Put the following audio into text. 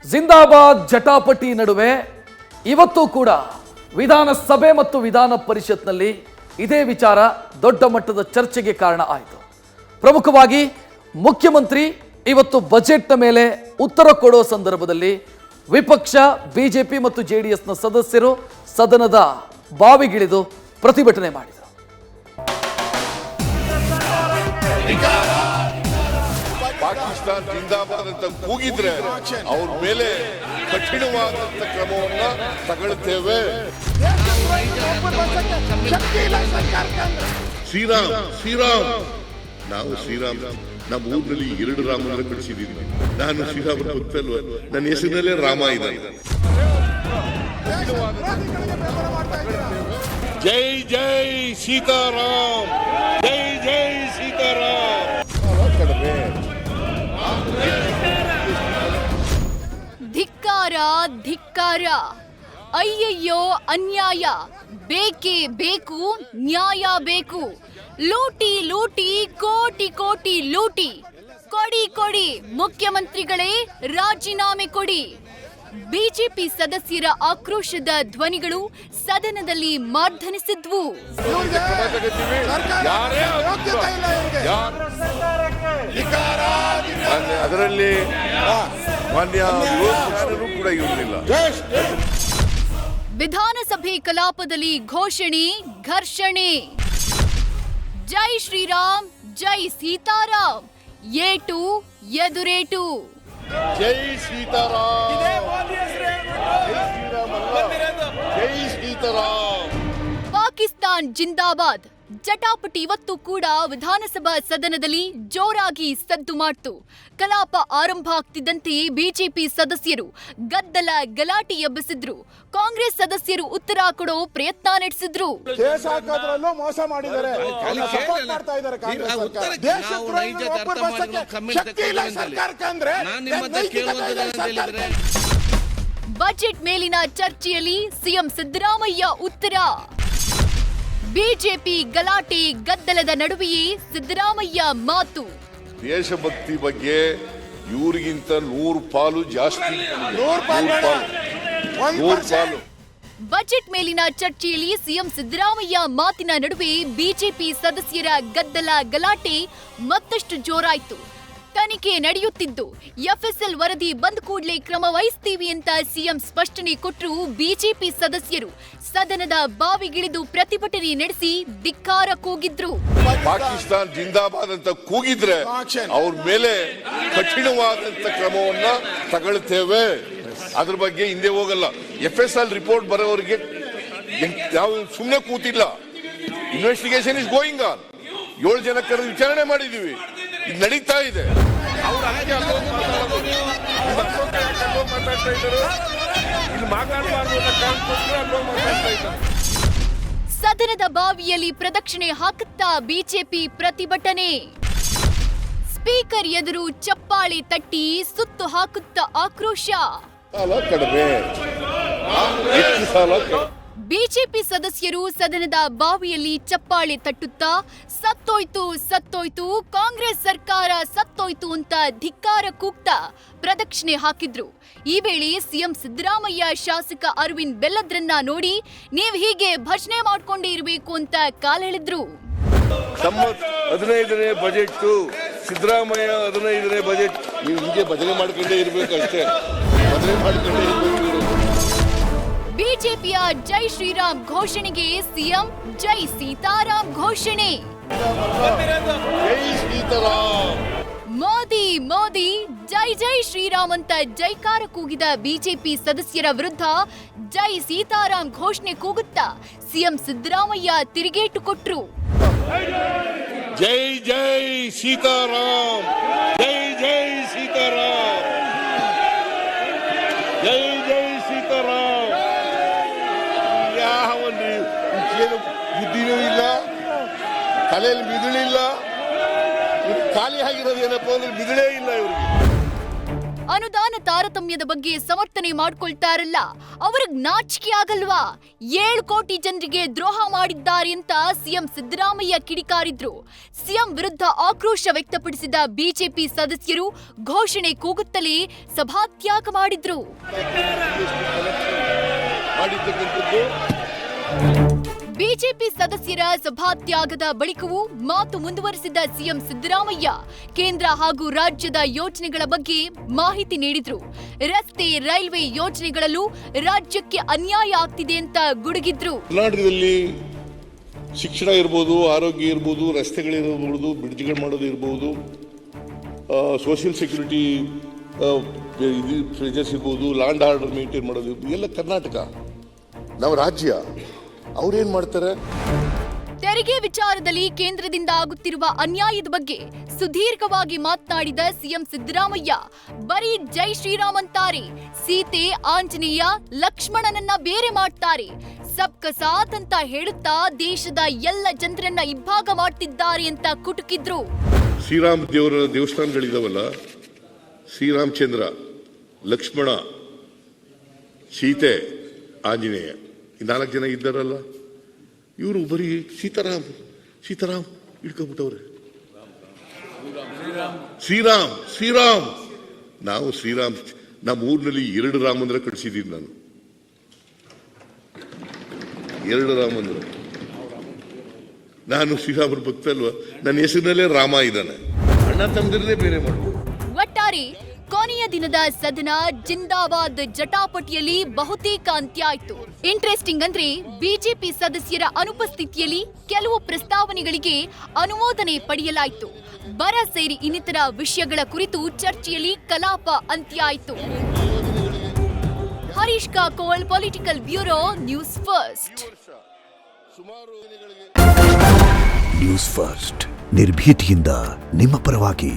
ಜಿಂದಾಬಾದ್ ಜಟಾಪಟಿ ನಡುವೆ ಇವತ್ತು ಕೂಡ ವಿಧಾನಸಭೆ ಮತ್ತು ವಿಧಾನ ಪರಿಷತ್ನಲ್ಲಿ ಇದೇ ವಿಚಾರ ದೊಡ್ಡ ಮಟ್ಟದ ಚರ್ಚೆಗೆ ಕಾರಣ ಆಯಿತು. ಪ್ರಮುಖವಾಗಿ ಮುಖ್ಯಮಂತ್ರಿ ಇವತ್ತು ಬಜೆಟ್ನ ಮೇಲೆ ಉತ್ತರ ಕೊಡೋ ಸಂದರ್ಭದಲ್ಲಿ ವಿಪಕ್ಷ ಬಿಜೆಪಿ ಮತ್ತು ಜೆಡಿಎಸ್ನ ಸದಸ್ಯರು ಸದನದ ಬಾವಿಗಿಳಿದು ಪ್ರತಿಭಟನೆ ಮಾಡಿದರು. ಪಾಕಿಸ್ತಾನ ಜಿಂದಾಬಾದ್ ಅಂತ ಕೂಗಿದ್ರೆ ಅವ್ರ ಮೇಲೆ ಕಠಿಣವಾದಂತ ಕ್ರಮವನ್ನ ತಗೊಳ್ತೇವೆ. ಶ್ರೀರಾಮ್ ಶ್ರೀರಾಮ್ ನಾವು ಶ್ರೀರಾಮ್ ನಮ್ಮ ಊರಿನಲ್ಲಿ 2 ರಾಮನ ಕಳಿಸಿದ್ದೀವಿ. ನಾನು ಶ್ರೀರಾಮ ಭಕ್ತಲ್ವ, ನನ್ನ ಹೆಸರಿನಲ್ಲೇ ರಾಮ ಇದೆ. ಜೈ ಜೈ ಸೀತಾರಾಮ್, ಜೈ ಜೈ ಸೀತಾರಾಮ್. ಧಿಕ್ಕಾರ ಧಿಕ್ಕಾರ, ಅಯ್ಯಯ್ಯೋ ಅನ್ಯಾಯ, ಬೇಕೇ ಬೇಕು ನ್ಯಾಯ ಬೇಕು, ಲೂಟಿ ಲೂಟಿ ಕೋಟಿ ಕೋಟಿ ಲೂಟಿ, ಕೊಡಿ ಕೊಡಿ ಮುಖ್ಯಮಂತ್ರಿಗಳೇ ರಾಜೀನಾಮೆ ಕೊಡಿ. ಬಿಜೆಪಿ ಸದಸ್ಯರ ಆಕ್ರೋಶದ ಧ್ವನಿಗಳು ಸದನದಲ್ಲಿ ಮಾರ್ಧನಿಸಿದ್ವು. ಅದರಲ್ಲಿ ಮಾನ್ಯ ಕೂಡ ಇರಲಿಲ್ಲ. ವಿಧಾನಸಭೆ ಕಲಾಪದಲ್ಲಿ ಘೋಷಣೆ ಘರ್ಷಣೆ. ಜೈ ಶ್ರೀರಾಮ್ ಜೈ ಸೀತಾರಾಮ್, ಏಟು ಎದುರೇಟು. ಜೈ ಸೀತಾರಾಮ್, ಜೈ ಸೀತಾರಾಮ್. ಪಾಕಿಸ್ತಾನ್ ಜಿಂದಾಬಾದ್ ಜಟಾಪಟಿ ಇವತ್ತು ಕೂಡ ವಿಧಾನಸಭಾ ಸದನದಲ್ಲಿ ಜೋರಾಗಿ ಸದ್ದು ಮಾಡ್ತು. ಕಲಾಪ ಆರಂಭ ಆಗ್ತಿದ್ದಂತೆಯೇ ಬಿಜೆಪಿ ಸದಸ್ಯರು ಗದ್ದಲ ಗಲಾಟೆ ಎಬ್ಬಿಸಿದ್ರು. ಕಾಂಗ್ರೆಸ್ ಸದಸ್ಯರು ಉತ್ತರ ಕೊಡೋ ಪ್ರಯತ್ನ ನಡೆಸಿದ್ರು. ಮೋಸ ಮಾಡಿದ್ದಾರೆ, ಬಜೆಟ್ ಮೇಲಿನ ಚರ್ಚೆಯಲ್ಲಿ ಸಿಎಂ ಸಿದ್ದರಾಮಯ್ಯ ಉತ್ತರ. ಬಿಜೆಪಿ ಗಲಾಟೆ ಗದ್ದಲದ ನಡುವೆಯೇ ಸಿದ್ದರಾಮಯ್ಯ ಮಾತು. ದೇಶಭಕ್ತಿ ಬಗ್ಗೆ ಇವರಿಗಿಂತ 100 ಪಾಲು ಜಾಸ್ತಿ. ಬಜೆಟ್ ಮೇಲಿನ ಚರ್ಚೆಯಲ್ಲಿ ಸಿಎಂ ಸಿದ್ದರಾಮಯ್ಯ ಮಾತಿನ ನಡುವೆ ಬಿಜೆಪಿ ಸದಸ್ಯರ ಗದ್ದಲ ಗಲಾಟೆ ಮತ್ತಷ್ಟು ಜೋರಾಯಿತು. ತನಿಖೆ ನಡೆಯುತ್ತಿದ್ದು ಎಫ್ಎಸ್ಎಲ್ ವರದಿ ಬಂದ ಕೂಡಲೇ ಕ್ರಮ ವಹಿಸ್ತೀವಿ ಅಂತ ಸಿಎಂ ಸ್ಪಷ್ಟನೆ ಕೊಟ್ಟರು. ಬಿಜೆಪಿ ಸದಸ್ಯರು ಸದನದ ಬಾವಿಗಿಳಿದು ಪ್ರತಿಭಟನೆ ನಡೆಸಿ ಧಿಕ್ಕಾರ ಕೂಗಿದ್ರು. ಪಾಕಿಸ್ತಾನ ಜಿಂದಾಬಾದ್ ಅಂತ ಕೂಗಿದ್ರೆ ಅವ್ರ ಮೇಲೆ ಕಠಿಣವಾದಂತ ಕ್ರಮವನ್ನ ತಗೊಳ್ತೇವೆ. ಅದ್ರ ಬಗ್ಗೆ ಹಿಂದೆ ಹೋಗಲ್ಲ. ಎಫ್ಎಸ್ಎಲ್ ರಿಪೋರ್ಟ್ ಬರೋವರಿಗೆ ನಾವು ಸುಮ್ಮನೆ ಕೂತಿಲ್ಲ. Investigation is going on. 7 ಜನ ಕರೆದು ವಿಚಾರಣೆ ಮಾಡಿದೀವಿ, ಇದು ನಡೀತಾ ಇದೆ. ಸದನದ ಬಾವಿಯಲ್ಲಿ ಪ್ರದಕ್ಷಿಣೆ ಹಾಕುತ್ತಾ ಬಿಜೆಪಿ ಪ್ರತಿಭಟನೆ. ಸ್ಪೀಕರ್ ಎದುರು ಚಪ್ಪಾಳೆ ತಟ್ಟಿ ಸುತ್ತು ಹಾಕುತ್ತಾ ಆಕ್ರೋಶ. ಬಿಜೆಪಿ ಸದಸ್ಯರು ಸದನದ ಬಾವಿಯಲ್ಲಿ ಚಪ್ಪಾಳೆ ತಟ್ಟುತ್ತಾ ಸತ್ತೋಯ್ತು ಸತ್ತೋಯ್ತು, ಕಾಂಗ್ರೆಸ್ ಸರ್ಕಾರ ಸತ್ತೋಯ್ತು ಅಂತ ಧಿಕ್ಕಾರ ಕೂಗ್ತಾ ಪ್ರದಕ್ಷಿಣೆ ಹಾಕಿದ್ರು. ಈ ವೇಳೆ ಸಿಎಂ ಸಿದ್ದರಾಮಯ್ಯ ಶಾಸಕ ಅರವಿಂದ್ ಬೆಲ್ಲದ್ರನ್ನ ನೋಡಿ ನೀವು ಹೀಗೆ ಭಜನೆ ಮಾಡ್ಕೊಂಡೇ ಇರಬೇಕು ಅಂತ ಕಾಲೆಳೆದ್ರು. ನಮ್ಮ 15ನೇ ಬಜೆಟ್, ಸಿದ್ದರಾಮಯ್ಯ 15ನೇ ಬಜೆಟ್, ನೀವು ಹೀಗೆ ಭಜನೆ ಮಾಡ್ಕೊಂಡೇ ಇರಬೇಕು ಅಷ್ಟೇ, ಭಜನೆ ಮಾಡ್ಕೊಂಡೇ ಇರಬೇಕು. ಬಿಜೆಪಿಯ ಜೈ ಶ್ರೀರಾಮ್ ಘೋಷಣೆಗೆ ಸಿಎಂ ಜೈ ಸೀತಾರಾಮ್ ಘೋಷಣೆ. ಜೈ ಸೀತಾರಾಮ್, ಮೋದಿ ಮೋದಿ ಜೈ ಜೈ ಶ್ರೀರಾಮ್ ಅಂತ ಜೈಕಾರ ಕೂಗಿದ ಬಿಜೆಪಿ ಸದಸ್ಯರ ವಿರುದ್ಧ ಜೈ ಸೀತಾರಾಮ್ ಘೋಷಣೆ ಕೂಗುತ್ತಾ ಸಿಎಂ ಸಿದ್ದರಾಮಯ್ಯ ತಿರುಗೇಟು ಕೊಟ್ರು. ಜೈ ಜೈ ಸೀತಾರಾಮ್, ಜೈ ಜೈ ಸೀತಾರಾಮ್, ಜೈ ಜೈ ಸೀತಾರಾಮ್. ಏನು ಬುದ್ಧಿನೂ ಇಲ್ಲ, ತಲೆಯಲ್ಲಿ ಮಿದುಳಿಲ್ಲ, ಖಾಲಿ ಆಗಿರೋದು ಏನಪ್ಪಾ ಅಂದ್ರೆ ಮಿದುಳೇ ಇಲ್ಲ ಇವರಿಗೆ. ಅನುದಾನ ತಾರತಮ್ಯದ ಬಗ್ಗೆ ಸಮರ್ಥನೆ ಮಾಡ್ಕೊಳ್ತಾರಲ್ಲ, ಅವ್ರಿಗೆ ನಾಚಿಕೆ ಆಗಲ್ವಾ? 7 ಕೋಟಿ ಜನರಿಗೆ ದ್ರೋಹ ಮಾಡಿದ್ದಾರೆ ಅಂತ ಸಿಎಂ ಸಿದ್ದರಾಮಯ್ಯ ಕಿಡಿಕಾರಿದ್ರು. ಸಿಎಂ ವಿರುದ್ಧ ಆಕ್ರೋಶ ವ್ಯಕ್ತಪಡಿಸಿದ ಬಿಜೆಪಿ ಸದಸ್ಯರು ಘೋಷಣೆ ಕೂಗುತ್ತಲೇ ಸಭಾತ್ಯಾಗ ಮಾಡಿದ್ರು. ಬಿಜೆಪಿ ಸದಸ್ಯರ ಸಭಾತ್ಯಾಗದ ಬಳಿಕವೂ ಮಾತು ಮುಂದುವರೆಸಿದ ಸಿಎಂ ಸಿದ್ದರಾಮಯ್ಯ ಕೇಂದ್ರ ಹಾಗೂ ರಾಜ್ಯದ ಯೋಜನೆಗಳ ಬಗ್ಗೆ ಮಾಹಿತಿ ನೀಡಿದ್ರು. ರಸ್ತೆ, ರೈಲ್ವೆ ಯೋಜನೆಗಳಲ್ಲೂ ರಾಜ್ಯಕ್ಕೆ ಅನ್ಯಾಯ ಆಗ್ತಿದೆ ಅಂತ ಗುಡುಗಿದ್ರು. ಕರ್ನಾಟಕದಲ್ಲಿ ಶಿಕ್ಷಣ ಇರ್ಬೋದು, ಆರೋಗ್ಯ ಇರ್ಬೋದು, ರಸ್ತೆಗಳಿರ್ಬೋದು, ಬ್ರಿಡ್ಜ್ಗಳು ಮಾಡೋದು ಇರ್ಬೋದು, ಸೋಷಿಯಲ್ ಸೆಕ್ಯೂರಿಟಿ ಪ್ರೆಜರ್ಸ್ ಇರ್ಬೋದು, ಲ್ಯಾಂಡ್ ಆರ್ಡರ್ ಮೇಂಟೈನ್ ಮಾಡೋದು ಎಲ್ಲ ಕರ್ನಾಟಕ ನಾವು ರಾಜ್ಯ. ಅವ್ರೇನ್ ಮಾಡ್ತಾರೆ? ತೆರಿಗೆ ವಿಚಾರದಲ್ಲಿ ಕೇಂದ್ರದಿಂದ ಆಗುತ್ತಿರುವ ಅನ್ಯಾಯದ ಬಗ್ಗೆ ಸುದೀರ್ಘವಾಗಿ ಮಾತನಾಡಿದ ಸಿಎಂ ಸಿದ್ದರಾಮಯ್ಯ ಬರೀ ಜೈ ಶ್ರೀರಾಮ್ ಅಂತಾರೆ, ಸೀತೆ, ಆಂಜನೇಯ, ಲಕ್ಷ್ಮಣನನ್ನ ಬೇರೆ ಮಾಡ್ತಾರೆ, ಸಬ್ಕ ಸಾಥ್ ಅಂತ ಹೇಳುತ್ತಾ ದೇಶದ ಎಲ್ಲ ಜನರನ್ನ ಇಬ್ಬಾಗ ಮಾಡ್ತಿದ್ದಾರೆ ಅಂತ ಕುಟುಕಿದ್ರು. ಶ್ರೀರಾಮ್ ದೇವರ ದೇವಸ್ಥಾನಗಳಿದಾವಲ್ಲ, ಶ್ರೀರಾಮಚಂದ್ರ, ಲಕ್ಷ್ಮಣ, ಸೀತೆ, ಆಂಜನೇಯ, ಈ 4 ಜನ ಇದ್ದಾರಲ್ಲ, ಇವರು ಬರೀ ಸೀತಾರಾಮ್ ಇಟ್ಕೊಬಿಟ್ಟವ್ರೆ. ಶ್ರೀರಾಮ್ ನಾವು ಶ್ರೀರಾಮ್, ನಮ್ಮ ಊರಿನಲ್ಲಿ 2 ರಾಮ ಮಂದಿರ ಕಟ್ಸಿದ್ದೀನಿ ನಾನು. 2 ರಾಮ ಮಂದಿರ. ನಾನು ಶ್ರೀರಾಮರ ಭಕ್ತ ಅಲ್ವಾ, ನನ್ನ ಹೆಸರಿನಲ್ಲೇ ರಾಮ ಇದ್ದಾನೆ. ಅಣ್ಣ ತಮ್ಮದಿರದೇ ಬೇರೆ ಮಾಡ್ಬೋದು. ಒಟ್ಟಾರೆ ಕೊನೆಯ ದಿನದ ಸದನ ಜಿಂದಾಬಾದ್ ಜಟಾಪಟಿಯಲ್ಲಿ ಬಹುತೇಕ ಅಂತ್ಯ ಆಯ್ತು. ಇಂಟ್ರೆಸ್ಟಿಂಗ್ ಅಂದ್ರೆ ಬಿಜೆಪಿ ಸದಸ್ಯರ ಅನುಪಸ್ಥಿತಿಯಲ್ಲಿ ಕೆಲವು ಪ್ರಸ್ತಾವನೆಗಳಿಗೆ ಅನುಮೋದನೆ ಪಡೆಯಲಾಯಿತು. ಬರ ಸೇರಿ ಇನ್ನಿತರ ವಿಷಯಗಳ ಕುರಿತು ಚರ್ಚೆಯಲ್ಲಿ ಕಲಾಪ ಅಂತ್ಯ ಆಯಿತು. Harish Kakol, political bureau, News First. News First ನಿರ್ಭೀತಿಯಿಂದ ನಿಮ್ಮ ಪರವಾಗಿ.